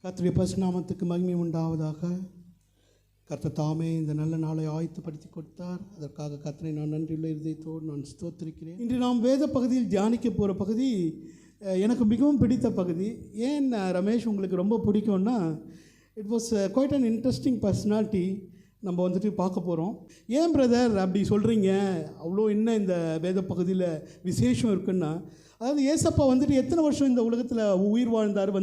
கர்த்தருடைய பரிசுநாமத்துக்கு மகிமை உண்டாவதாக. கர்த்தர் தாமே இந்த நல்ல நாளை ஆயத்தப்படுத்தி கொடுத்தார். அதற்காக கர்த்தரை நான் நன்றியுள்ள இதயத்தோடு நான் ஸ்தோத்திரிக்கிறேன். இன்று நாம் வேத பகுதியில் தியானிக்க போகிற பகுதி எனக்கு மிகவும் பிடித்த பகுதி. ஏன் ரமேஷ் உங்களுக்கு ரொம்ப பிடிக்கும்னா, it was quite an interesting personality நம்ம வந்துட்டு பார்க்க போகிறோம். ஏன் பிரதர் அப்படி சொல்கிறீங்க, அவ்வளோ என்ன இந்த வேத பகுதியில் விசேஷம் இருக்குன்னா, அதாவது ஏசப்பா வந்துட்டு எத்தனை வருஷம் இந்த உலகத்தில் உயிர் வாழ்ந்தார்?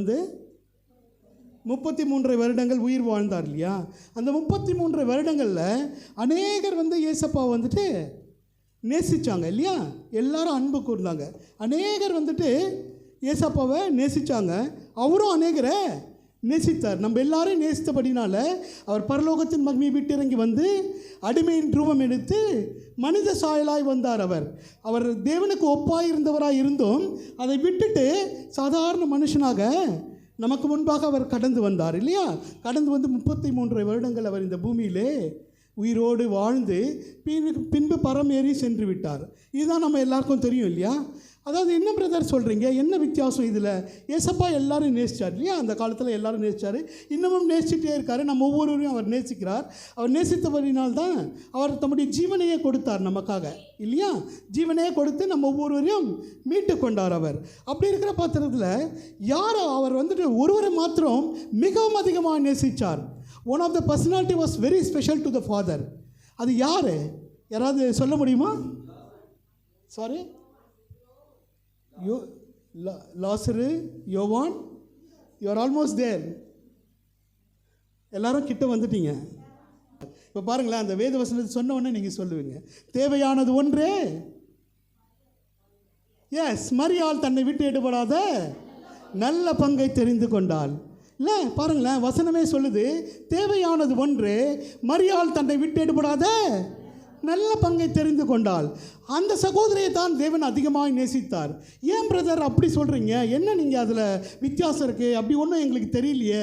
33 வருடங்கள் உயிர் வாழ்ந்தார் இல்லையா? அந்த 33 வருடங்களில் அநேகர் ஏசப்பா வந்துட்டு நேசித்தாங்க இல்லையா? எல்லாரும் அன்பு கூர்ந்தாங்க. அநேகர் வந்துட்டு ஏசப்பாவை நேசித்தாங்க, அவரும் அநேகரை நேசித்தார். நம்ம எல்லாரையும் நேசித்தபடினால அவர் பரலோகத்தின் மகிமையை விட்டு இறங்கி அடிமையின் ரூபம் எடுத்து மனித சாயலாய் வந்தார். அவர் தேவனுக்கு ஒப்பாய் இருந்தவராய் இருந்தும் அதை விட்டுட்டு சாதாரண மனுஷனாக நமக்கு முன்பாக அவர் கடந்து வந்தார் இல்லையா? கடந்து 33 வருடங்கள் அவர் இந்த பூமியிலே உயிரோடு வாழ்ந்து பின்பு பரமேறி சென்று விட்டார். இதுதான் நம்ம எல்லாருக்கும் தெரியும் இல்லையா? அதாவது என்ன பிரதர் சொல்கிறீங்க, என்ன வித்தியாசம் இதில்? ஏசப்பா எல்லாரும் நேசித்தார் இல்லையா? அந்த காலத்தில் எல்லாரும் நேசித்தார், இன்னமும் நேசிச்சிட்டே இருக்கார். நம்ம ஒவ்வொருவரையும் அவர் நேசிக்கிறார். அவர் நேசித்தவரினால்தான் அவர் தம்முடைய ஜீவனையே கொடுத்தார் நமக்காக இல்லையா? ஜீவனையே கொடுத்து நம்ம ஒவ்வொருவரையும் மீட்டு கொண்டார் அவர். அப்படி இருக்கிற பாத்திரத்தில் யார் அவர் ஒருவரை மாத்திரம் மிகவும் அதிகமாக நேசித்தார். One of the personality was very special to the father. அது யார்? யாராவது சொல்ல முடியுமா? சாரி, லாசரு, யோவான், யூ ஆர் ஆல்மோஸ்ட் தேர். எல்லாரும் கிட்ட வந்துட்டீங்க. இப்போ பாருங்களேன், அந்த வேத வசனத்தை சொன்ன உடனே நீங்கள் சொல்லுவீங்க, தேவையானது ஒன்றே. எஸ், மரியாள் தன்னை விட்டு எடுபடாத நல்ல பங்கை தெரிந்து கொண்டாள். இல்லை பாருங்களேன், வசனமே சொல்லுது, தேவையானது ஒன்றே, மரியாள் தன்னை விட்டு எடுபடாத நல்ல பங்கை தெரிந்து கொண்டாள். அந்த சகோதரியை தான் தேவன் அதிகமாக நேசித்தார். ஏன் பிரதர் அப்படி சொல்கிறீங்க? என்ன நீங்கள் அதில் வித்தியாசம் இருக்குது? அப்படி ஒன்றும் எங்களுக்கு தெரியலையே.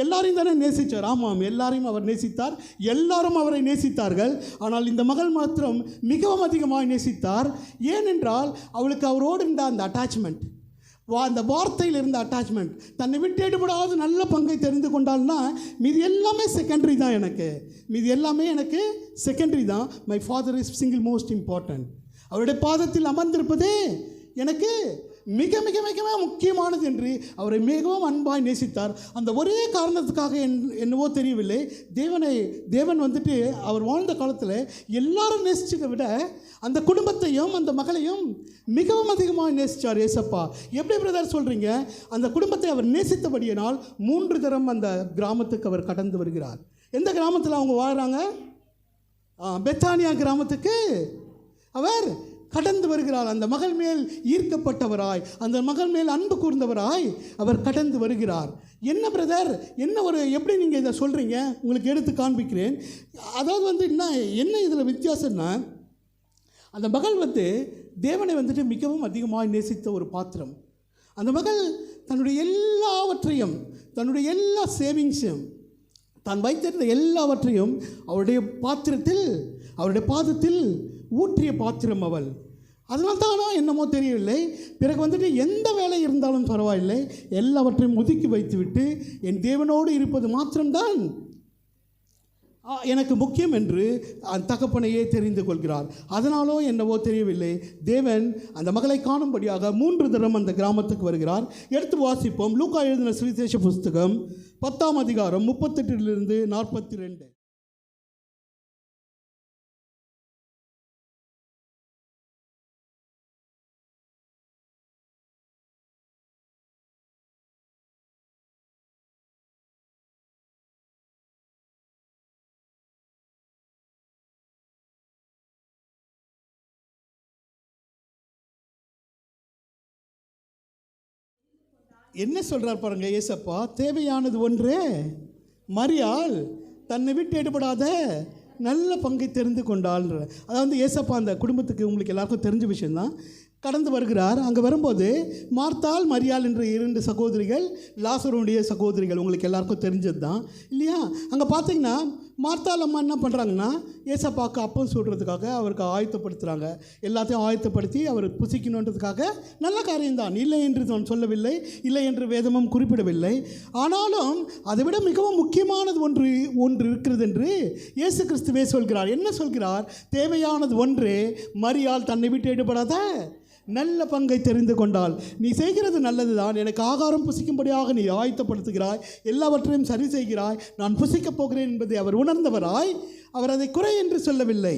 எல்லாரையும் தானே நேசித்தார். ஆமாம், எல்லாரையும் அவர் நேசித்தார், எல்லாரும் அவரை நேசித்தார்கள். ஆனால் இந்த மகள் மாத்திரம் மிகவும் அதிகமாக நேசித்தார். ஏனென்றால் அவளுக்கு அவரோடு இருந்த அந்த அட்டாச்மெண்ட், அந்த வார்த்தையில் இருந்த அட்டாச்மெண்ட், தன்னை விட்டு எடுபடாத நல்ல பங்கை தெரிந்து கொண்டால்னா மீது எல்லாமே செகண்டரி தான். மீது எல்லாமே எனக்கு செகண்டரி தான். My father is single most important. அவருடைய பாதத்தில் அமர்ந்திருப்பதே எனக்கு மிக மிக மிக முக்கியமானது என்று அவரை மிகவும் அன்பாய் நேசித்தார். அந்த ஒரே காரணத்துக்காக என்னவோ தெரியவில்லை, தேவன் அவர் வாழ்ந்த காலத்தில் எல்லாரும் நேசிச்சதை விட அந்த குடும்பத்தையும் அந்த மகளையும் மிகவும் அதிகமாக நேசித்தார் ஏசப்பா. எப்படி பிரதர் சொல்கிறீங்க? அந்த குடும்பத்தை அவர் நேசித்தபடியினால் 3 தரம் அந்த கிராமத்துக்கு அவர் கடந்து வருகிறார். எந்த கிராமத்தில் அவங்க வாழ்கிறாங்க? பெத்தானியா கிராமத்துக்கு அவர் கடந்து வருகிறார். அந்த மகள் மேல் ஈர்க்கப்பட்டவராய், அந்த மகள் மேல் அன்பு கூர்ந்தவராய் அவர் கடந்து வருகிறார். என்ன பிரதர், எப்படி நீங்கள் இதை சொல்கிறீங்க? உங்களுக்கு எடுத்து காண்பிக்கிறேன். அதாவது என்ன இதில் வித்தியாசம்னா, அந்த மகள் தேவனை மிகவும் அதிகமாக நேசித்த ஒரு பாத்திரம். அந்த மகள் தன்னுடைய எல்லாவற்றையும், தன்னுடைய எல்லா சேவிங்ஸையும், தான் வைத்திருந்த எல்லாவற்றையும் அவருடைய பாதத்தில் ஊற்றிய பாத்திரம் அவள். அதனால்தானா என்னமோ தெரியவில்லை, பிறகு எந்த வேலை இருந்தாலும் பரவாயில்லை, எல்லாவற்றையும் ஒதுக்கி வைத்துவிட்டு என் தேவனோடு இருப்பது மாத்திரம்தான் எனக்கு முக்கியம் என்று அந்த தகப்பனையே தெரிந்து கொள்கிறார். அதனாலோ என்னவோ தெரியவில்லை, தேவன் அந்த மகளை காணும்படியாக 3 தரம் அந்த கிராமத்துக்கு வருகிறார். எடுத்து வாசிப்போம். லூக்கா எழுதின சுவிசேஷ புஸ்தகம் 10ஆம் அதிகாரம் 38 - 42. என்ன சொல்கிறார் பாருங்க ஏசப்பா, தேவையானது ஒன்றே, மரியாள் தன்னை விட்டு எடுபடாத நல்ல பங்கை தெரிந்து கொண்டாள்ன்ற. அதாவது ஏசப்பா அந்த குடும்பத்துக்கு உங்களுக்கு எல்லாருக்கும் தெரிஞ்ச விஷயந்தான். கடந்து வருகிறார். அங்கே வரும்போது மார்த்தாள், மரியாள் என்ற 2 சகோதரிகள், லாசருடைய சகோதரிகள், உங்களுக்கு எல்லாருக்கும் தெரிஞ்சது தான் இல்லையா? அங்கே பார்த்தீங்கன்னா மார்த்தாள் அம்மா என்ன பண்ணுறாங்கன்னா ஏசப்பாவுக்கு அப்பம் சுடுறதுக்காக அவருக்கு ஆயத்தப்படுத்துகிறாங்க. எல்லாத்தையும் ஆயத்தப்படுத்தி அவர் புசிக்கணுன்றதுக்காக நல்ல காரியம்தான், இல்லை என்று நான் சொல்லவில்லை, இல்லை என்று வேதமும் குறிப்பிடவில்லை. ஆனாலும் அதை விட மிகவும் முக்கியமானது ஒன்று இருக்கிறது என்று இயேசு கிறிஸ்துவே சொல்கிறார். என்ன சொல்கிறார்? தேவையானது ஒன்று, மரியாள் தன்னை விட்டு எடுபடாத நல்ல பங்கை தெரிந்து கொண்டால். நீ செய்கிறது நல்லது தான், எனக்கு ஆகாரம் புசிக்கும்படியாக நீ ஆயத்தப்படுத்துகிறாய், எல்லாவற்றையும் சரி செய்கிறாய், நான் புசிக்கப் போகிறேன் என்பதை அவர் உணர்ந்தவராய் அவர் அதை குறை என்று சொல்லவில்லை.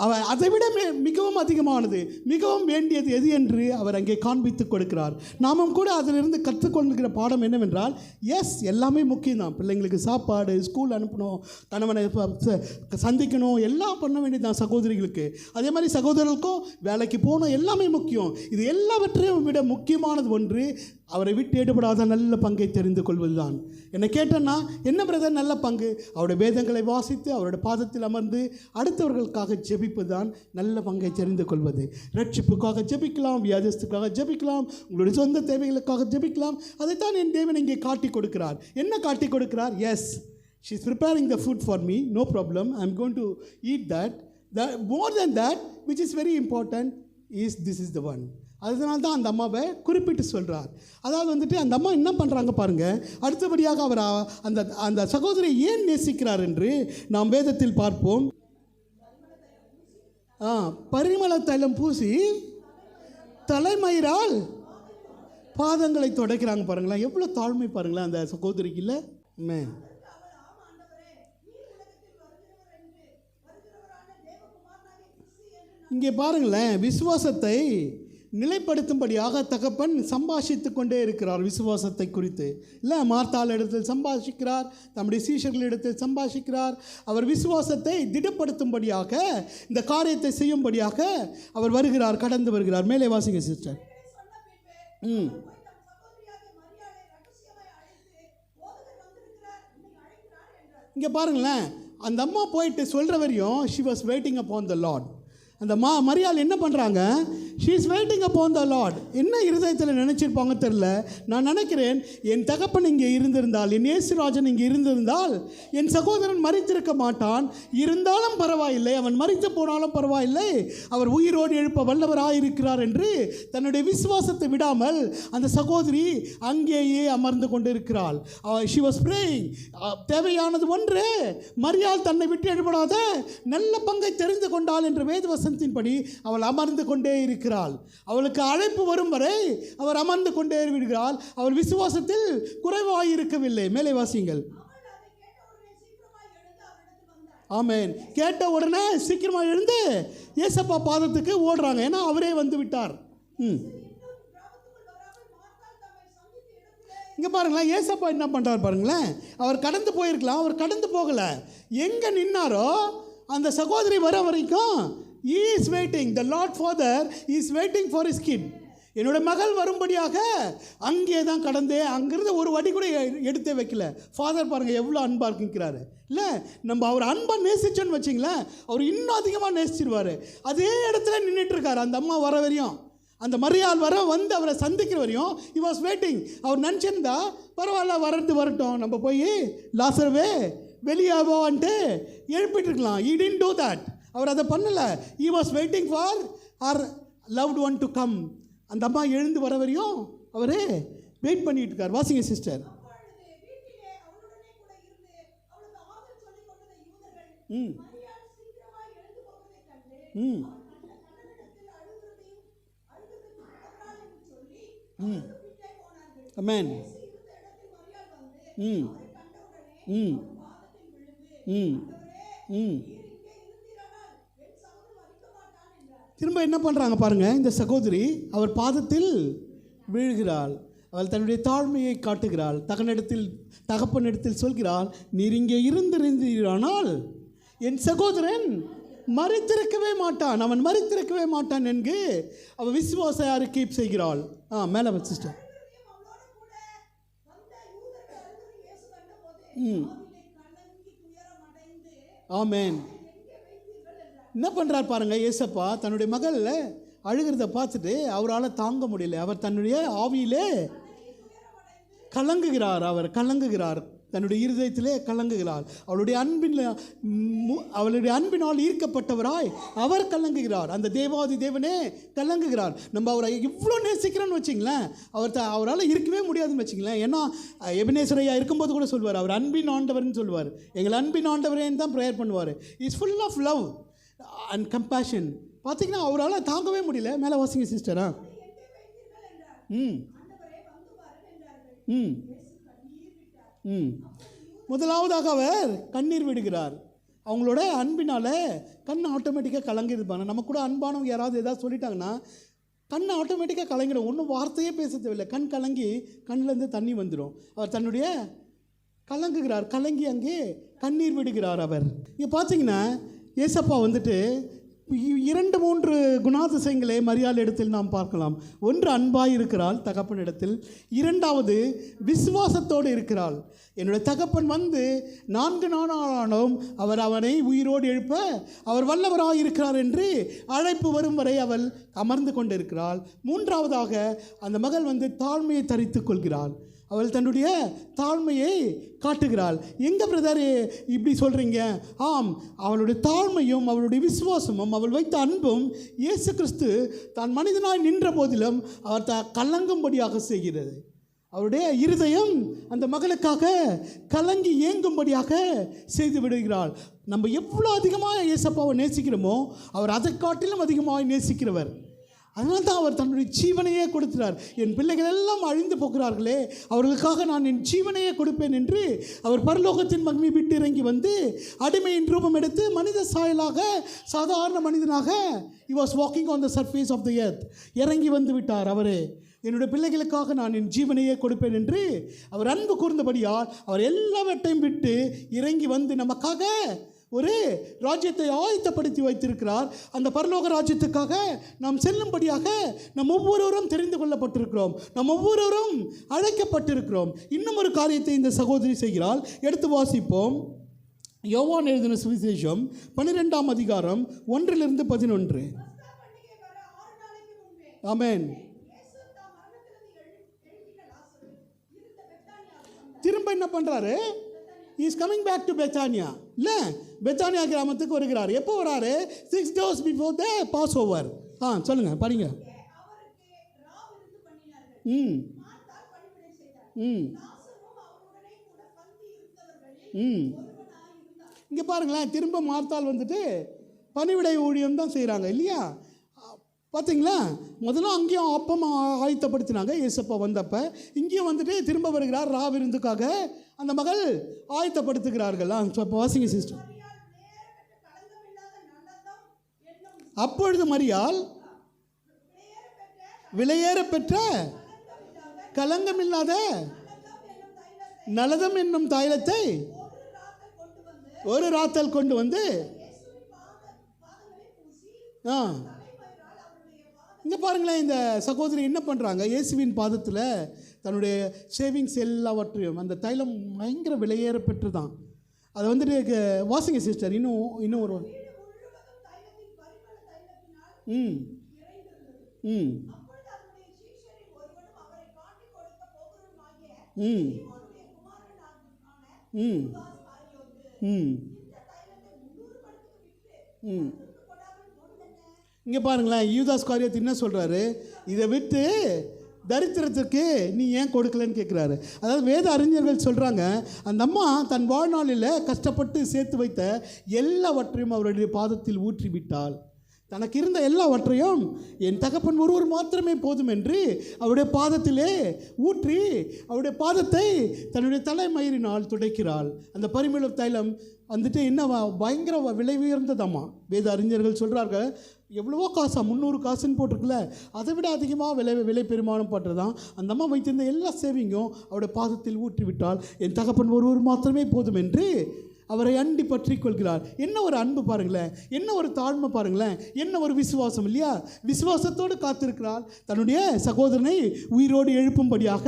அவர் அதைவிட மிகவும் அதிகமானது, மிகவும் வேண்டியது எது என்று அவர் அங்கே காண்பித்து கொடுக்கிறார். நாமும் கூட அதிலிருந்து கற்றுக்கொள்கிற பாடம் என்னவென்றால், எஸ் எல்லாமே முக்கியம்தான். பிள்ளைங்களுக்கு சாப்பாடு, ஸ்கூல் அனுப்பணும், கணவனை சந்திக்கணும், எல்லாம் பண்ண வேண்டியதுதான் சகோதரிகளுக்கு. அதே மாதிரி சகோதரர்களுக்கும் வேலைக்கு போகணும், எல்லாமே முக்கியம். இது எல்லாவற்றையும் விட முக்கியமானது ஒன்று, அவரை விட்டு ஈடுபடாத நல்ல பங்கை தெரிந்து கொள்வது தான். என்னை கேட்டேன்னா, என்ன பிரதர் நல்ல பங்கு? அவருடைய வேதங்களை வாசித்து அவருடைய பாதத்தில் அமர்ந்து அடுத்தவர்களுக்காக ஜெபிப்பது தான் நல்ல பங்கை தெரிந்து கொள்வது. ரட்சிப்புக்காக ஜெபிக்கலாம், வியாதிஸ்துக்காக ஜெபிக்கலாம், உங்களுடைய சொந்த தேவைகளுக்காக ஜெபிக்கலாம். அதைத்தான் என் தேவன் இங்கே காட்டி கொடுக்கிறார். என்ன காட்டி கொடுக்கிறார்? Yes, she is preparing the food for me, no problem, I am going to eat that. More than that, which is very important, this is the one. அதனால தான் அந்த அம்மாவை குறிப்பிட்டு சொல்கிறார். அதாவது வந்துட்டு அந்த அம்மா என்ன பண்ணுறாங்க பாருங்கள். அடுத்தபடியாக அவர் அந்த சகோதரியை ஏன் நேசிக்கிறார் என்று நாம் வேதத்தில் பார்ப்போம். பரிமள தைலம் பூசி தலைமயிரால் பாதங்களை துடைக்கிறாங்க பாருங்களேன். எவ்வளோ தாழ்மை பாருங்களேன் அந்த சகோதரிக்கு. இல்லை இங்கே பாருங்களேன், விசுவாசத்தை நிலைப்படுத்தும்படியாக தகப்பன் சம்பாஷித்து கொண்டே இருக்கிறார் விசுவாசத்தை குறித்து. இல்லை, மார்த்தாள் இடத்தில் சம்பாஷிக்கிறார், தம்முடைய சீஷர்களிடத்தில் சம்பாஷிக்கிறார். அவர் விசுவாசத்தை திடப்படுத்தும்படியாக, இந்த காரியத்தை செய்யும்படியாக அவர் வருகிறார், கடந்து வருகிறார். மேலே வாசிங்க சிஸ்டர். இங்கே பாருங்களேன், அந்த அம்மா போயிட்டு சொல்கிற வரையும் she was waiting upon the Lord. அந்த மரியாள் என்ன பண்ணுறாங்க? She is waiting upon the Lord. என்ன இருதயத்தில் நினச்சிருப்பாங்க தெரில. நான் நினைக்கிறேன், என் தகப்பன் இங்கே இருந்திருந்தால், என் இயேசுராஜன் இங்கே இருந்திருந்தால் என் சகோதரன் மரித்திருக்க மாட்டான். இருந்தாலும் பரவாயில்லை, அவன் மரித்து போனாலும் பரவாயில்லை, அவர் உயிரோடு எழுப்ப வல்லவராயிருக்கிறார் என்று தன்னுடைய விசுவாசத்தை விடாமல் அந்த சகோதரி அங்கேயே அமர்ந்து கொண்டு இருக்கிறாள். She was praying. தேவையானது ஒன்று, மரியாள் தன்னை விட்டு எழுப்படாத நல்ல பங்கை தெரிந்து கொண்டாள் என்ற வேதவசனத்தின்படி அவள் அமர்ந்து கொண்டே இருக்கிறாள். அவளுக்கு அழைப்பு வரும் வரை அவர் அமர்ந்து கொண்டே விடுகிறாள். அவள் விசுவாசத்தில் குறைவாயிருக்கவில்லை. மேலே வாசிங்கள். ஆமென். கேட்ட உடனே சீக்கிரமாக எழுந்து ஏசப்பா பாதத்துக்கு ஓடுறாங்க. ஏன்னா அவரே வந்து விட்டார். இங்கே பாருங்களேன், ஏசப்பா என்ன பண்ணுறார் பாருங்களேன். அவர் கடந்து போயிருக்கலாம், அவர் கடந்து போகலை. எங்கே நின்னாரோ அந்த சகோதரி வர வரைக்கும் he is waiting. the Lord Father is waiting for his kid. என்னோட மகள் வரும்படியாக அங்கே தான் கடந்தே, அங்கிருந்து ஒரு வடி கூட எடுத்தே வைக்கல. ஃபாதர் பாருங்கள் எவ்வளோ அன்பாக இருக்குங்கிறாரு. இல்லை, நம்ம அவர் அன்பாக நேசிச்சோன்னு வச்சிங்களேன், அவர் இன்னும் அதிகமாக நேசிச்சிருவார். அதே இடத்துல நின்றுட்டு இருக்காரு அந்த அம்மா வர வரையும். அந்த மரியாள் வந்து அவரை சந்திக்கிற வரையும் he was waiting. அவர் நினச்சிருந்தா பரவாயில்ல, வரட்டும், நம்ம போய் லாசருவே வெளியாவோன்ட்டு எழுப்பிட்டு இருக்கலாம். he didn't do that. அவர் அதை பண்ணலை. he was waiting for her loved one to come. அந்த அம்மா எழுந்து வர வரையும் அவரே வெயிட் பண்ணிட்டு இருக்கார். வாசிங்க சிஸ்டர். ஆமென். திரும்ப என்ன பண்ணுறாங்க பாருங்கள். இந்த சகோதரி அவர் பாதத்தில் வீழ்கிறாள். அவள் தன்னுடைய தாழ்மையை காட்டுகிறாள். தகப்பனிடத்தில் சொல்கிறாள், நீர் இங்கே இருந்திருந்தீரானால் என் சகோதரன் மரித்திருக்கவே மாட்டான், அவன் மரித்திருக்கவே மாட்டான் என்று அவள் விசுவாச அறிக்கை செய்கிறாள். மேலே சிஸ்டர். ஆமென். என்ன பண்ணுறார் பாருங்கள். ஏசப்பா தன்னுடைய மகள் அழுகிறத பார்த்துட்டு அவரால் தாங்க முடியல. அவர் தன்னுடைய ஆவியிலே கலங்குகிறார். அவர் கலங்குகிறார். தன்னுடைய இருதயத்திலே கலங்குகிறாள். அவளுடைய அன்பினால் ஈர்க்கப்பட்டவராய் அவர் கலங்குகிறார். அந்த தேவாதி தேவனே கலங்குகிறார். நம்ம அவரை இவ்வளோ நேசிக்கிறோன்னு வச்சிங்களேன், அவரால் இருக்கவே முடியாதுன்னு வச்சிங்களேன். ஏன்னா எபினேசரையா இருக்கும்போது கூட சொல்லுவார், அவர் அன்பின் ஆண்டவர்னு சொல்லுவார். எங்கள் அன்பின் ஆண்டவரேன்னு தான் ப்ரேயர் பண்ணுவார். Is full of love and compassion. பார்த்தீங்கன்னா அவரால் தாங்கவே முடியல. மேலே வாசிங்க சிஸ்டரா. முதலாவதாக அவர் கண்ணீர் விடுகிறார். அவங்களோட அன்பினால கண் ஆட்டோமேட்டிக்காக கலங்கிருப்பாங்க. நம்ம கூட அன்பானவங்க யாராவது ஏதாவது சொல்லிட்டாங்கன்னா கண் ஆட்டோமேட்டிக்காக கலங்கிடும். ஒன்றும் வார்த்தையே பேச தேவையில்லை, கண் கலங்கி கண்ணிலேருந்து தண்ணி வந்துடும். அவர் தன்னுடைய கலங்குகிறார், கலங்கி அங்கே கண்ணீர் விடுகிறார். அவர் இங்கே பார்த்தீங்கன்னா ஏசப்பா வந்துட்டு 2-3 குணாதிசயங்களை மரியாள் இடத்தில் நாம் பார்க்கலாம். ஒன்று, அன்பாய் இருக்கிறாள் தகப்பனிடத்தில். 2வது, விசுவாசத்தோடு இருக்கிறாள். என்னுடைய தகப்பன் வந்து 4 நாளானாலும் அவர் அவனை உயிரோடு எழுப்ப அவர் வல்லவராக இருக்கிறார் என்று அழைப்பு வரும் வரை அவள் அமர்ந்து கொண்டிருக்கிறாள். 3வதாக அந்த மகள் வந்து தாழ்மையை தரித்து கொள்கிறாள். அவள் தன்னுடைய தாழ்மையை காட்டுகிறாள். எங்கே பிரதர் இப்படி சொல்கிறீங்க? ஆம், அவளுடைய தாழ்மையும் அவளுடைய விசுவாசமும் அவள் வைத்த அன்பும் இயேசு கிறிஸ்து தான் மனிதனாய் நின்ற போதிலும் அவர் கலங்கும்படியாக செய்கிறது. அவருடைய இருதயம் அந்த மகளுக்காக கலங்கி ஏங்கும்படியாக செய்து விடுகிறாள். நம்ம எவ்வளோ அதிகமாக இயேசப்பாவை நேசிக்கிறோமோ அவர் அதை காட்டிலும் அதிகமாக நேசிக்கிறவர். அதனால தான் அவர் தன்னுடைய ஜீவனையே கொடுக்கிறார். என் பிள்ளைகள் எல்லாம் அழிந்து போகிறார்களே, அவர்களுக்காக நான் என் ஜீவனையே கொடுப்பேன் என்று அவர் பரலோகத்தின் மகிமை விட்டு இறங்கி வந்து அடிமையின் ரூபம் எடுத்து மனித சாயலாக சாதாரண மனிதனாக he was walking on the surface of the earth இறங்கி வந்து விட்டார். அவரே என்னுடைய பிள்ளைகளுக்காக நான் என் ஜீவனையே கொடுப்பேன் என்று அவர் அன்பு கூர்ந்தபடியால் அவர் எல்லாவற்றையும் விட்டு இறங்கி வந்து நமக்காக ஒரு ராஜ்யத்தை ஆயத்தப்படுத்தி வைத்திருக்கிறார். அந்த பரலோக ராஜ்யத்துக்காக நாம் செல்லும்படியாக நம் ஒவ்வொருவரும் தெரிந்து கொள்ளப்பட்டிருக்கிறோம். நாம் ஒவ்வொருவரும் அழைக்கப்பட்டிருக்கிறோம். இன்னும் ஒரு காரியத்தை இந்த சகோதரி செய்கிறாள். எடுத்து வாசிப்போம். யோவான் எழுதின சுவிசேஷம் 12ஆம் அதிகாரம் 1-11. ஆமென். திரும்ப என்ன பண்ணுறாரு? Is coming back to Bethany. இல்லை, பெத்தானியா கிராமத்துக்கு வருகிறார். எப்போ வராரு? 6 days before the Passover. சொல்லுங்கள், படிங்க. இங்கே பாருங்களேன், திரும்ப மார்த்தாள் வந்துட்டு பணிவிடை ஊழியம் தான் செய்கிறாங்க இல்லையா? பார்த்தீங்களா? முதல்ல அங்கேயும் அப்பம் ஆயத்தப்படுத்தினாங்க ஏசப்பா வந்தப்போ. இங்கேயும் வந்துட்டு திரும்ப வருகிறார் ரா விருந்துக்காக. அந்த மகள் ஆயத்தப்படுத்துகிறார்கள். இப்போ வாசிங்க சிஸ்டர். அப்பொழுது மரியாள் விலையேற பெற்ற கலங்கமில்லாத நலதம் என்னும் தைலத்தை ஒரு ராத்தல் கொண்டு வந்து இங்கே பாருங்களேன், இந்த சகோதரி என்ன பண்ணுறாங்க? இயேசுவின் பாதத்தில் தன்னுடைய சேவிங்ஸ் எல்லாவற்றையும், அந்த தைலம் பயங்கர விலையேற பெற்று தான். அதை வந்துட்டு வாசிங்க சிஸ்டர். இன்னும் ஒரு இங்கே பாருங்களேன், யூதாஸ் காரியத்தை என்ன சொல்கிறாரு? இதை விட்டு தரித்திரத்துக்கு நீ ஏன் கொடுக்கலன்னு கேட்குறாரு. அதாவது வேத அறிஞர்கள் சொல்கிறாங்க, அந்த அம்மா தன் வாழ்நாளில் கஷ்டப்பட்டு சேர்த்து வைத்த எல்லாவற்றையும் அவருடைய பாதத்தில் ஊற்றி விட்டாள். தனக்கு இருந்த எல்லாவற்றையும் என் தகப்பன் ஒருவர் மாத்திரமே போதும் என்று அவருடைய பாதத்திலே ஊற்றி அவருடைய பாதத்தை தன்னுடைய தலைமயிரினால் துடைக்கிறாள். அந்த பரிமள தைலம் வந்துட்டு என்ன பயங்கர விலை உயர்ந்ததம்மா. வேத அறிஞர்கள் சொல்கிறார்கள், எவ்வளவோ காசா, 300 காசுன்னு போட்டிருக்குல்ல, அதை விட அதிகமாக விலை பெருமானம் பட்டுறதான். அந்த அம்மா வைத்திருந்த எல்லா சேவிங்கும் அவருடைய பாதத்தில் ஊற்றி விட்டால் என் தகப்பன் ஒருவர் மாத்திரமே போதும் என்று அவரை அண்டி பற்றி கொள்கிறார். என்ன ஒரு அன்பு பாருங்களேன், என்ன ஒரு தாழ்மை பாருங்களேன், என்ன ஒரு விசுவாசம் இல்லையா? விசுவாசத்தோடு காத்திருக்கிறாள். தன்னுடைய சகோதரனை உயிரோடு எழுப்பும்படியாக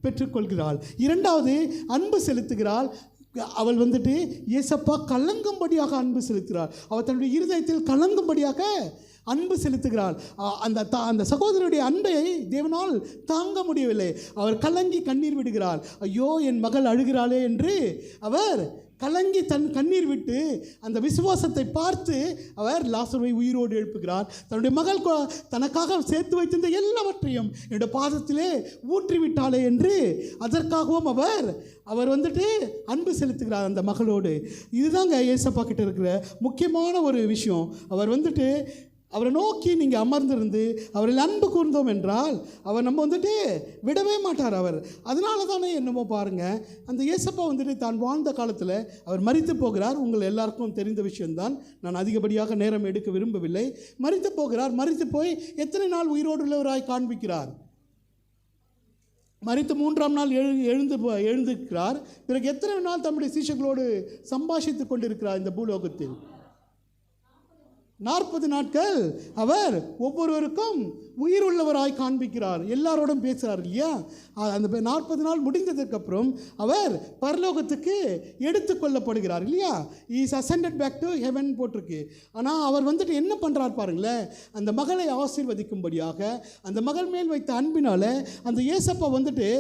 பெற்றுக்கொள்கிறாள். 2வது, அன்பு செலுத்துகிறாள். அவள் வந்துட்டு ஏசப்பா கலங்கும்படியாக அன்பு செலுத்துகிறாள். அவள் தன்னுடைய இருதயத்தில் கலங்கும்படியாக அன்பு செலுத்துகிறாள். அந்த சகோதரருடைய அன்பை தேவனால் தாங்க முடியவில்லை. அவர் கலங்கி கண்ணீர் விடுகிறாள். ஐயோ, என் மகள் அழுகிறாளே என்று அவர் கலங்கி தன் கண்ணீர் விட்டு அந்த விசுவாசத்தை பார்த்து அவர் லாசருவை உயிரோடு எழுப்புகிறார். தன்னுடைய மகள் தனக்காக சேர்த்து வைத்திருந்த எல்லாவற்றையும் என்னுடைய பாதத்திலே ஊற்றிவிட்டாளே என்று அதற்காகவும் அவர் வந்துட்டு அன்பு செலுத்துகிறார் அந்த மகளோடு. இதுதாங்க ஏசப்பா கிட்ட இருக்கிற முக்கியமான ஒரு விஷயம். அவர் வந்துட்டு அவரை நோக்கி நீங்கள் அமர்ந்திருந்து அவரில் அன்பு கூர்ந்தோம் என்றால் அவர் நம்ம வந்துட்டு விடவே மாட்டார். அவர் அதனால தானே என்னமோ பாருங்கள், அந்த ஏசப்பா வந்துட்டு தான் வாழ்ந்த காலத்தில் அவர் மரித்து போகிறார். உங்கள் எல்லாருக்கும் தெரிந்த விஷயம்தான், நான் அதிகப்படியாக நேரம் எடுக்க விரும்பவில்லை. மரித்து போகிறார். மரித்து போய் எத்தனை நாள் உயிரோடு உள்ளவராய் காண்பிக்கிறார்? மரித்து 3ஆம் நாள் எழுந்திருக்கிறார். பிறகு எத்தனை நாள் தம்முடைய சீஷர்களோடு சம்பாஷித்து கொண்டிருக்கிறார் இந்த பூலோகத்தில்? 40 நாட்கள் அவர் ஒவ்வொருவருக்கும் உயிர் உள்ளவராய் காண்பிக்கிறார். எல்லாரோடும் பேசுகிறார் இல்லையா? அந்த 40 நாள் முடிந்ததுக்கப்புறம் அவர் பரலோகத்துக்கு எடுத்துக்கொள்ளப்படுகிறார் இல்லையா? Is ascended back to heaven போட்டிருக்கு. ஆனால் அவர் வந்துட்டு என்ன பண்ணுறார் பாருங்களேன், அந்த மகளை ஆசீர்வதிக்கும்படியாக அந்த மகள் மேல் வைத்த அன்பினால் அந்த ஏசப்பா வந்துட்டு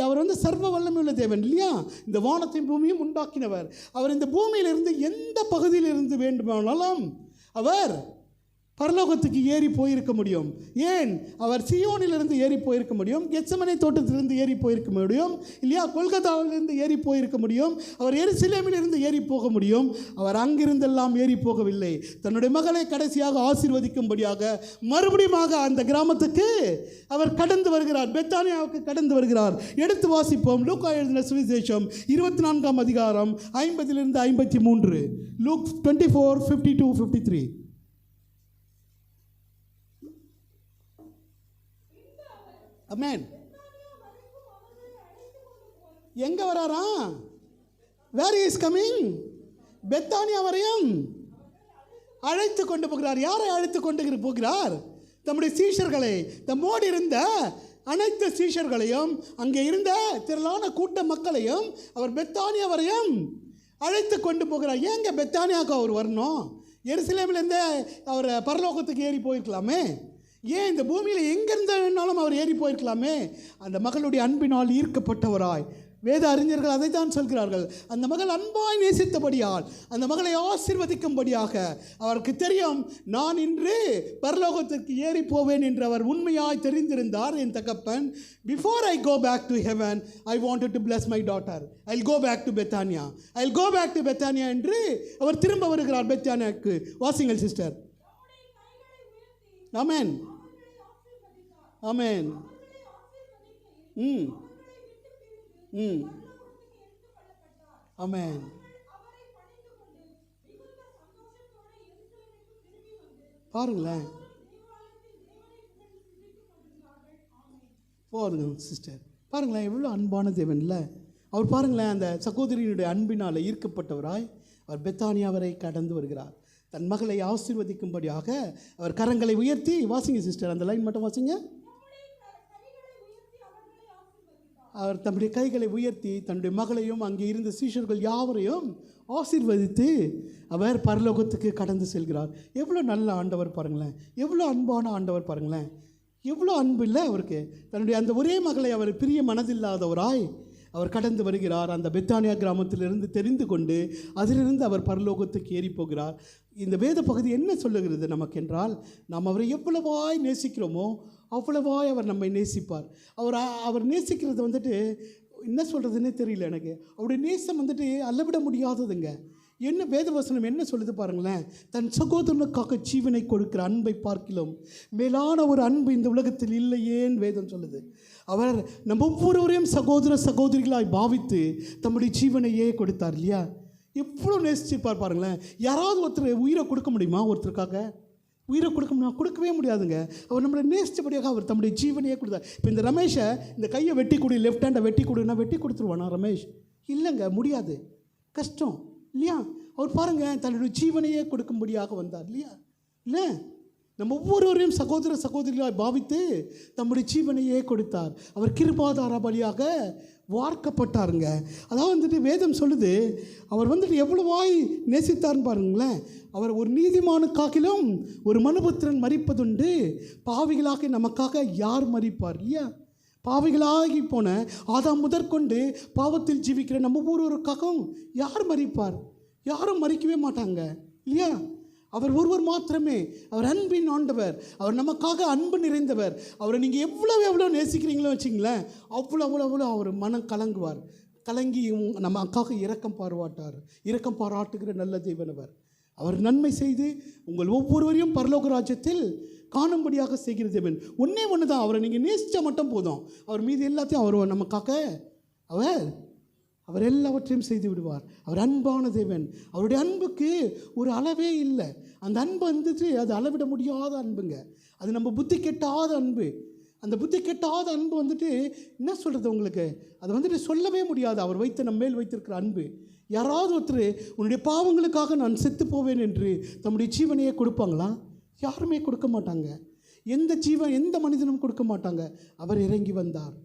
அவர் வந்து சர்வ வல்லமையுள்ள தேவன் இல்லையா? இந்த வானத்தையும் பூமியும் உண்டாக்கினவர். அவர் இந்த பூமியிலிருந்து எந்த பகுதியிலிருந்து வேண்டுமானாலும் அவர் பரலோகத்துக்கு ஏறி போயிருக்க முடியும். ஏன்? அவர் சியோனிலிருந்து ஏறி போயிருக்க முடியும், கெத்செமனே தோட்டத்திலிருந்து ஏறி போயிருக்க முடியும் இல்லையா? கொல்கத்தாவிலிருந்து ஏறி போயிருக்க முடியும், அவர் எருசலேமிலிருந்து ஏறி போக முடியும். அவர் அங்கிருந்தெல்லாம் ஏறி போகவில்லை. தன்னுடைய மகளை கடைசியாக ஆசீர்வதிக்கும்படியாக மறுபடியும் அந்த கிராமத்துக்கு அவர் கடந்து வருகிறார், பெத்தானியாவுக்கு கடந்து வருகிறார். எடுத்து வாசிப்போம். லூக்கா எழுதின சுவிசேஷம் 24ஆம் அதிகாரம் 50லிருந்து 53. லூக் 24:52-53. அமேன். எங்கே வராரா? Where is coming? பெத்தானியா வரையும் அழைத்து கொண்டு போகிறார். யாரை அழைத்து கொண்டு போகிறார்? தம்முடைய சீஷர்களை, தம்மோடு இருந்த அனைத்து சீஷர்களையும் அங்கே இருந்த திரளான கூட்ட மக்களையும் அவர் பெத்தானியா வரையும் அழைத்து கொண்டு போகிறார். ஏங்க பெத்தானியாவுக்கு அவர் வரணும்? எருசலேமிலேருந்தே அவர் பரலோகத்துக்கு ஏறி போயிருக்கலாமே. ஏன் இந்த பூமியில் எங்கிருந்தாலும் அவர் ஏறி போயிருக்கலாமே. அந்த மகளுடைய அன்பினால் ஈர்க்கப்பட்டவராய் வேத அறிஞர்கள் அதை தான் சொல்கிறார்கள். அந்த மகள் அன்பாய் நேசித்தபடியால் அந்த மகளை ஆசீர்வதிக்கும்படியாக அவருக்கு தெரியும், நான் இன்று பரலோகத்திற்கு ஏறி போவேன் என்று அவர் உண்மையாய் தெரிந்திருந்தார். என் தகப்பன், before I go back to heaven I wanted to bless my daughter, I will go back to Bethany, I will go back to Bethany என்று அவர் திரும்ப வருகிறார் பெத்தானியாவுக்கு. வாசிங்கள் சிஸ்டர். ஆமென், ஆமென். ஆமென். பாருங்களேன், போருங்க சிஸ்டர், பாருங்களேன் எவ்வளோ அன்பான தேவன் இல்லை அவர். பாருங்களேன், அந்த சகோதரியினுடைய அன்பினால் ஈர்க்கப்பட்டவராய் அவர் பெத்தானியா வரை கடந்து வருகிறார். தன் மகளை ஆசீர்வதிக்கும்படியாக அவர் கரங்களை உயர்த்தி, வாசிங்க சிஸ்டர், அந்த லைன் மட்டும் வாசிங்க. அவர் தம்முடைய கைகளை உயர்த்தி தன்னுடைய மகளையும் அங்கே இருந்த சீஷர்கள் யாவரையும் ஆசீர்வதித்து அவர் பரலோகத்துக்கு கடந்து செல்கிறார். எவ்வளோ நல்ல ஆண்டவர் பாருங்களேன், எவ்வளோ அன்பான ஆண்டவர் பாருங்களேன், எவ்வளோ அன்பு இல்லை அவருக்கு. தன்னுடைய அந்த ஒரே மகளை அவர் பிரிய மனதில்லாதவராய் அவர் கடந்து வருகிறார். அந்த பெத்தானியா கிராமத்திலிருந்து தெரிந்து கொண்டு அதிலிருந்து அவர் பரலோகத்துக்கு ஏறி போகிறார். இந்த வேத பகுதி என்ன சொல்லுகிறது நமக்கென்றால், நாம் அவரை எவ்வளவாய் நேசிக்கிறோமோ அவ்வளவாய் அவர் நம்மை நேசிப்பார். அவர் நேசிக்கிறது வந்துட்டு என்ன சொல்கிறதுன்னே தெரியல எனக்கு. அவருடைய நேசம் வந்துட்டு அளவிட முடியாததுங்க. என்ன வேதவசனம் என்ன சொல்லுது பாருங்களேன், தன் சகோதரனுக்காக ஜீவனை கொடுக்கிற அன்பை பார்க்கிலும் மேலான ஒரு அன்பு இந்த உலகத்தில் இல்லையேன்னு வேதம் சொல்லுது. அவர் நம்ம ஒவ்வொருவரையும் சகோதர சகோதரிகளாய் பாவித்து தம்முடைய ஜீவனையே கொடுத்தார் இல்லையா? எவ்வளோ நேசிச்சிருப்பார் பாருங்களேன். யாராவது ஒருத்தர் உயிரை கொடுக்க முடியுமா? ஒருத்தருக்காக உயிரை கொடுக்க முடியுமா? கொடுக்கவே முடியாதுங்க. அவர் நம்மளை நேசித்தபடியாக அவர் தம்முடைய ஜீவனையே கொடுத்தார். இப்போ இந்த ரமேஷை இந்த கையை வெட்டி கொடு, லெஃப்ட் ஹேண்டை வெட்டி கொடுன்னா வெட்டி கொடுத்துருவானா ரமேஷ்? இல்லைங்க, முடியாது, கஷ்டம் இல்லையா? அவர் பாருங்கள், தன்னுடைய ஜீவனையே கொடுக்கும்படியாக வந்தார் இல்லையா? இல்லை, நம்ம ஒவ்வொருவரையும் சகோதர சகோதரிகளாய் பாவித்து தம்முடைய ஜீவனையே கொடுத்தார். அவர் கிருபாதார பலியாக வார்க்கப்பட்டாருங்க. அதாவது வந்துட்டு வேதம் சொல்லுது, அவர் வந்துட்டு எவ்வளவாய் நேசித்தார்னு பாருங்களேன். அவர் ஒரு நீதிமானுக்காகிலும் ஒரு மனுபுத்திரன் மரிப்பதுண்டு, பாவிகளாக நமக்காக யார் மரிப்பார் இல்லையா? பாவிகளாகி போன ஆதாம் முதற்கொண்டு பாவத்தில் ஜீவிக்கிற நம்ம ஒவ்வொருவருக்காகவும் யார் மரிப்பார்? யாரும் மறிக்கவே மாட்டாங்க இல்லையா? அவர் ஒருவர் மாத்திரமே. அவர் அன்பின் ஆண்டவர். அவர் நமக்காக அன்பு நிறைந்தவர். அவரை நீங்கள் எவ்வளோ நேசிக்கிறீங்களோ வச்சிங்களேன், அவ்வளோ அவர் மனம் கலங்குவார். கலங்கி நமக்காக இரக்கம் பாராட்டுகிற நல்ல தேவனவர். அவர் நன்மை செய்து உங்கள் ஒவ்வொருவரையும் பரலோக ராஜ்யத்தில் காணும்படியாக செய்கிற தேவன். ஒன்றே ஒன்று தான், அவரை நீங்கள் நேசித்தா மட்டும் போதும். அவர் மீது எல்லாத்தையும் அவர் நமக்காக அவர் எல்லாவற்றையும் செய்து விடுவார். அவர் அன்பான தேவன். அவருடைய அன்புக்கு ஒரு அளவே இல்லை. அந்த அன்பு வந்துட்டு அது அளவிட முடியாத அன்புங்க. அது நம்ம புத்தி கெட்டாத அன்பு. அந்த புத்தி கெட்டாத அன்பு வந்துட்டு என்ன சொல்கிறது உங்களுக்கு, அது வந்துட்டு சொல்லவே முடியாது. அவர் நம்ம மேல் வைத்திருக்கிற அன்பு. யாராவது ஒருத்தர் உன்னுடைய பாவங்களுக்காக நான் செத்து போவேன் என்று தம்முடைய ஜீவனையே கொடுப்பாங்களா? யாருமே கொடுக்க மாட்டாங்க. எந்த மனிதனும் கொடுக்க மாட்டாங்க. அவர் இறங்கி வந்தார்.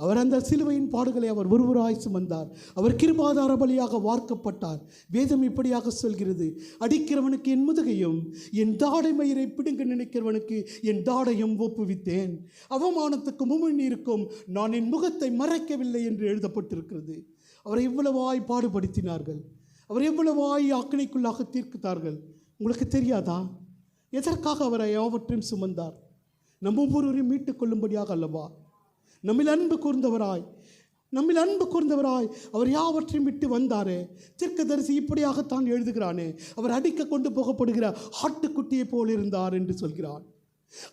அவர் அந்த சிலுவையின் பாடுகளை அவர் ஒருவராய் சுமந்தார். அவர் கிருபாதார பலியாக வார்க்கப்பட்டார். வேதம் இப்படியாக சொல்கிறது, அடிக்கிறவனுக்கு என் முதுகையும் என் தாடை மயிரை பிடுங்க நினைக்கிறவனுக்கு என் தாடையும் ஒப்புவித்தேன். அவமானத்துக்கு முன்னிருக்கும் நான் என் முகத்தை மறைக்கவில்லை என்று எழுதப்பட்டிருக்கிறது. அவரை எவ்வளவாய் பாடுபடுத்தினார்கள். அவர் எவ்வளவாய் ஆக்கினைக்குள்ளாக தீர்த்தார்கள். உங்களுக்கு தெரியாதா? எதற்காக அவரை யாவற்றையும் சுமந்தார்? நம்ம ஒவ்வொருவரையும் மீட்டுக் கொள்ளும்படியாக அல்லவா? நம்மில் அன்பு கூர்ந்தவராய் அவர் யாவற்றையும் விட்டு வந்தாரே. தீர்க்கதரிசி இப்படியாகத்தான் எழுதுகிறானே, அவர் அடிக்க கொண்டு போகப்படுகிற ஆட்டுக்குட்டியை போல் இருந்தார் என்று சொல்கிறான்.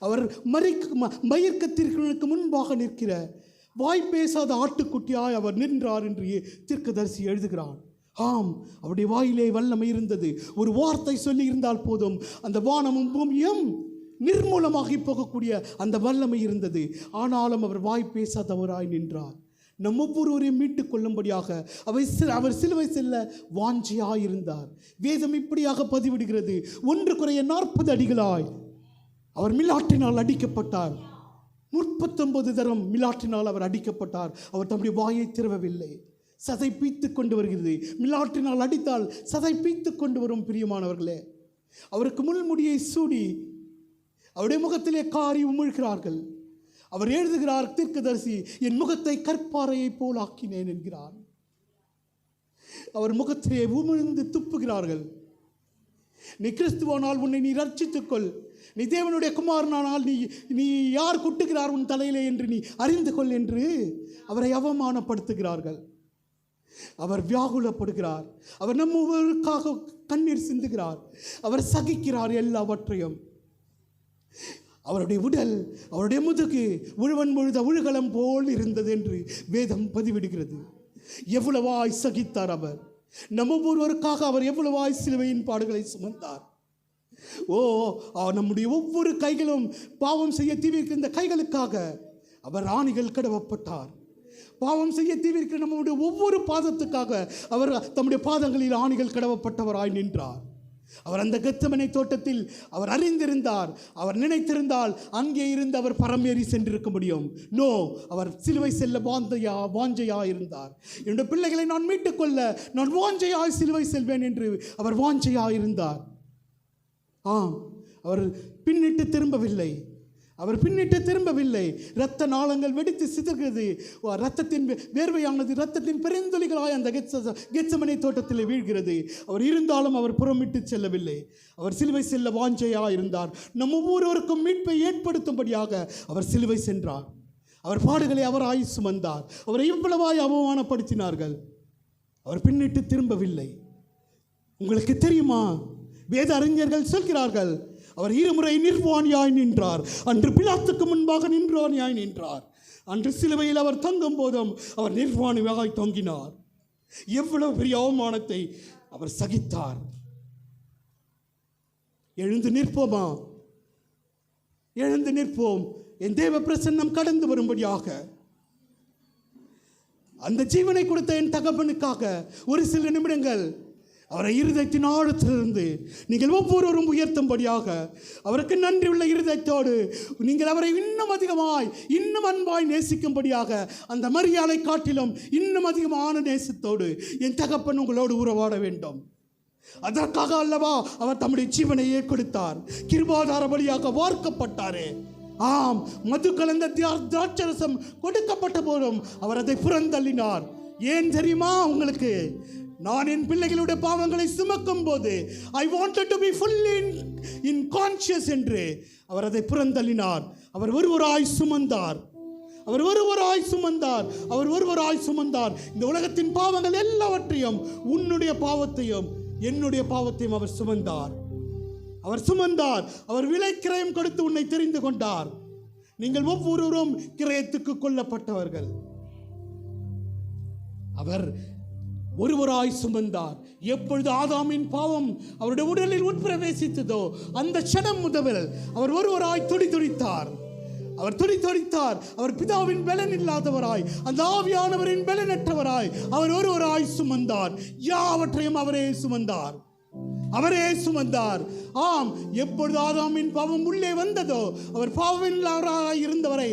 அவர் மயிர்க்கத்திற்கு முன்பாக நிற்கிற வாய் பேசாத ஆட்டுக்குட்டியாய் அவர் நின்றார் என்று தீர்க்கதரிசி எழுதுகிறான். ஆம், அவருடைய வாயிலே வல்லமை இருந்தது. ஒரு வார்த்தை சொல்லி இருந்தால் போதும், அந்த வானமும் பூமியும் நிர்மூலமாகி போகக்கூடிய அந்த வல்லமை இருந்தது. ஆனாலும் அவர் வாய் பேசாதவராய் நின்றார். நம் ஒவ்வொருவரையும் மீட்டுக் கொள்ளும்படியாக அவர் சிலுவை செல்ல வாஞ்சியாயிருந்தார். வேதம் இப்படியாக பதிவிடுகிறது, 1 குறைய 40 அடிகளாய் அவர் மிலாற்றினால் அடிக்கப்பட்டார். 39 தரம் மிலாற்றினால் அவர் அடிக்கப்பட்டார். அவர் தம்முடைய வாயை திறவவில்லை. சதை பீத்து கொண்டு வருகிறது. மிலாற்றினால் அடித்தால் சதை பீத்து கொண்டு வரும். பிரியமானவர்களே, அவருக்கு முள்முடியை சூடி அவருடைய முகத்திலே காரி உமிழ்கிறார்கள். அவர் எழுதுகிறார், தீர்க்கதரிசி, என் முகத்தை கற்பாறையை போல் ஆக்கினேன் என்கிறார். அவர் முகத்திலே உமிழ்ந்து துப்புகிறார்கள். நீ கிறிஸ்துவானால் உன்னை நீ ரட்சித்துக்கொள், நீ தேவனுடைய குமாரனானால் நீ யார் குட்டுகிறார் உன் தலையிலே என்று நீ அறிந்து கொள் என்று அவரை அவமானப்படுத்துகிறார்கள். அவர் வியாகுலப்படுகிறார். அவர் நம்மளுக்காக கண்ணீர் சிந்துகிறார். அவர் சகிக்கிறார் எல்லாவற்றையும். அவருடைய உடல், அவருடைய முதுகு உழுவன் முழுத உழுகலம் போல் இருந்தது என்று வேதம் பதிவிடுகிறது. எவ்வளவாய் சகித்தார் அவர். நம்ம ஒவ்வொருவருக்காக அவர் எவ்வளவாய் சிலுவையின் பாடுகளை சுமந்தார். நம்முடைய ஒவ்வொரு கைகளும் பாவம் செய்ய தீவிரிக்கிற இந்த கைகளுக்காக அவர் ஆணிகள் கடவப்பட்டார். பாவம் செய்ய தீவிரிக்கிற நம்முடைய ஒவ்வொரு பாதத்துக்காக அவர் தம்முடைய பாதங்களில் ஆணிகள் கடவப்பட்டவராய் நின்றார். அவர் அந்த கெத்செமனே தோட்டத்தில் அவர் அறிந்திருந்தார், அவர் நினைத்திருந்தால் அங்கே இருந்து அவர் பரமேறி சென்றிருக்க முடியும். அவர் சிலுவை செல்ல வாஞ்சையா இருந்தார். என்னுடைய பிள்ளைகளை நான் மீட்டுக்கொள்ள நான் வாஞ்சையாய் சிலுவை செல்வேன் என்று அவர் வாஞ்சையா இருந்தார். அவர் பின்னிட்டு திரும்பவில்லை. இரத்த நாளங்கள் வெடித்து சிதறுகிறது. இரத்தத்தின் வேர்வையானது இரத்தத்தின் பெருந்தொலிகளாய் அந்த கெத்செமனே தோட்டத்தில் வீழ்கிறது. அவர் இருந்தாலும் அவர் புறமிட்டு செல்லவில்லை. அவர் சிலுவை செல்ல வாஞ்சையா இருந்தார். நம் ஒவ்வொருவருக்கும் மீட்பை ஏற்படுத்தும்படியாக அவர் சிலுவை சென்றார். அவர் பாடுகளை அவராய் சுமந்தார். அவரை இவ்வளவாய் அவமானப்படுத்தினார்கள். அவர் பின்னிட்டு திரும்பவில்லை. உங்களுக்கு தெரியுமா, வேத அறிஞர்கள் சொல்கிறார்கள், அவர் 2 முறை நிர்வாணியாய் நின்றார். அன்று பிலாத்துக்கு முன்பாக நிர்வாணியாய் நின்றார். அன்று சிலுவையில் அவர் தங்கும் போதும் அவர் நிர்வாணியாய் தொங்கினார். எவ்வளவு பெரிய அவமானத்தை அவர் சகித்தார். எழுந்து நிற்போம். என் தேவ பிரசன்னம் கடந்து வரும்படியாக அந்த ஜீவனை கொடுத்த என் தகப்பனுக்காக ஒரு சில நிமிடங்கள் அவரை இருதயத்தின் ஆழத்திலிருந்து நீங்கள் ஒவ்வொருவரும் உயர்த்தும்படியாக அவருக்கு நன்றி உள்ள இருதயத்தோடு நீங்கள் அவரை இன்னும் அதிகமாய் இன்னும் அன்பாய் நேசிக்கும்படியாக அந்த மரியாதை காட்டிலும் இன்னும் அதிகமான நேசத்தோடு என் தகப்பன் உங்களோடு உறவாட வேண்டும். அதற்காக அல்லவா அவர் தம்முடைய ஜீவனையே கொடுத்தார். கிருபாதார வழியாக வார்க்கப்பட்டாரே. ஆம், மது கலந்த திராட்சரசம் கொடுக்கப்பட்ட போதும் அவர் அதை புறந்தள்ளினார். ஏன் தெரியுமா உங்களுக்கு? நான் என் பிள்ளைகளுடைய பாவங்களை சுமக்கும் போது ஐ wanted to be fully in conscious என்று அவர் அதை புறந்தள்ளினார். அவர் ஒருவராய் சுமந்தார். அவர் ஒருவராய் சுமந்தார். அவர் ஒருவராய் சுமந்தார். இந்த உலகத்தின் பாவங்கள் எல்லாவற்றையும், உன்னுடைய பாவத்தையும் என்னுடைய பாவத்தையும் அவர் சுமந்தார். அவர் சுமந்தார். அவர் விலை கிரயம் கொடுத்து உன்னை தெரிந்து கொண்டார். நீங்கள் ஒவ்வொருவரும் கிரயத்துக்கு கொல்லப்பட்டவர்கள். அவர் ஒருவராய் சுமந்தார். எப்பொழுது ஆதாமின் பாவம் அவருடைய உடலில் உட்பிரவேசித்ததோ அந்த க்ஷணம் முதல் அவர் ஒருவராய் துடித்தார். அவர் துடித்தார். அவர் பிதாவின் பலன் இல்லாதவராய், அந்த ஆவியானவரின் பலனற்றவராய் அவர் ஒருவராய் சுமந்தார். யாவற்றையும் அவரே சுமந்தார். அவரே சுமந்தார். ஆம், எப்பொழுது ஆதாமின் பாவம் உள்ளே வந்ததோ அவர் பாவமில்லாதவராய் இருந்தவரை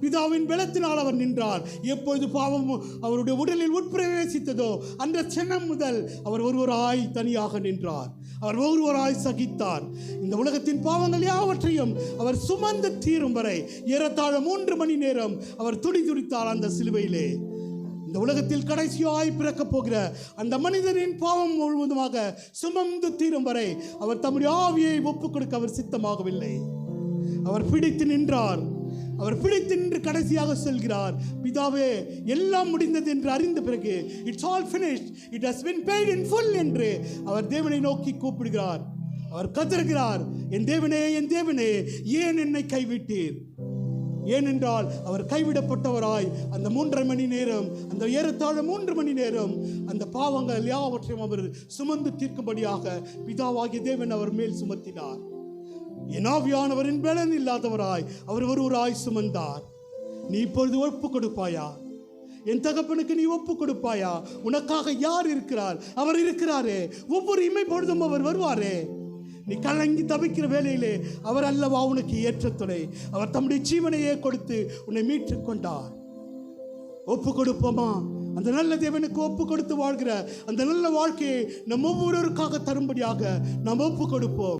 பிதாவின் பலத்தினால் அவர் நின்றார். எப்பொழுது பாவம் அவருடைய உடலில் உட்பிரவேசித்ததோ அந்த க்ஷணம் முதல் அவர் ஒருவராய் தனியாக நின்றார். அவர் ஒருவராய் சகித்தார். இந்த உலகத்தின் பாவங்கள் யாவற்றையும் அவர் சுமந்து தீரும் வரை ஏறத்தாழ 3 மணி நேரம் அவர் துடித்தார் அந்த சிலுவையிலே. இந்த உலகத்தில் கடைசியாய் பிறக்கப் போகிற அந்த மனிதனின் பாவம் முழுவதுமாக சுமந்து தீரும் வரை அவர் தம்முடைய ஆவியை ஒப்புக் கொடுக்க அவர் சித்தமாகவில்லை. அவர் பிடித்து நின்றார். அவர் பிடித்து நின்று கடைசியாக சொல்கிறார், பிதாவே எல்லாம் முடிந்தது என்று அறிந்த பிறகு it's all finished, it has been paid in full என்று அவர் தேவனை நோக்கி கூப்பிடுகிறார். அவர் கதறுகிறார், என் தேவனே, என் தேவனே, ஏன் என்னை கைவிட்டீர்? ஏனென்றால் அவர் கைவிடப்பட்டவராய் அந்த 3.5 மணி நேரம், அந்த ஏறத்தாழ 3 மணி நேரம் அந்த பாவங்கள் யாவற்றையும் அவர் சுமந்து தீர்க்கும்படியாக பிதாவாகிய தேவன் அவர் மேல் சுமத்தினார். என் ஆவியானவரின் பலன் இல்லாதவராய் அவர் ஒருவராய் சுமந்தார். நீ இப்பொழுது ஒப்பு கொடுப்பாயா? என் தகப்பனுக்கு நீ ஒப்பு கொடுப்பாயா? உனக்காக யார் இருக்கிறார்? அவர் இருக்கிறாரே. ஒவ்வொரு இமை பொழுதும் அவர் வருவாரே. நீ கலங்கி தவிக்கிற வேளையிலே அவர் அல்லவா உனக்கு ஏற்ற துணை. அவர் தம்முடைய ஜீவனையே கொடுத்து உன்னை மீட்டுக் கொண்டார். ஒப்பு கொடுப்போமா? அந்த நல்ல தேவனுக்கு ஒப்பு கொடுத்து வாழ்கிற அந்த நல்ல வாழ்க்கையை நம் ஒவ்வொருவருக்காக தரும்படியாக நாம் ஒப்பு கொடுப்போம்.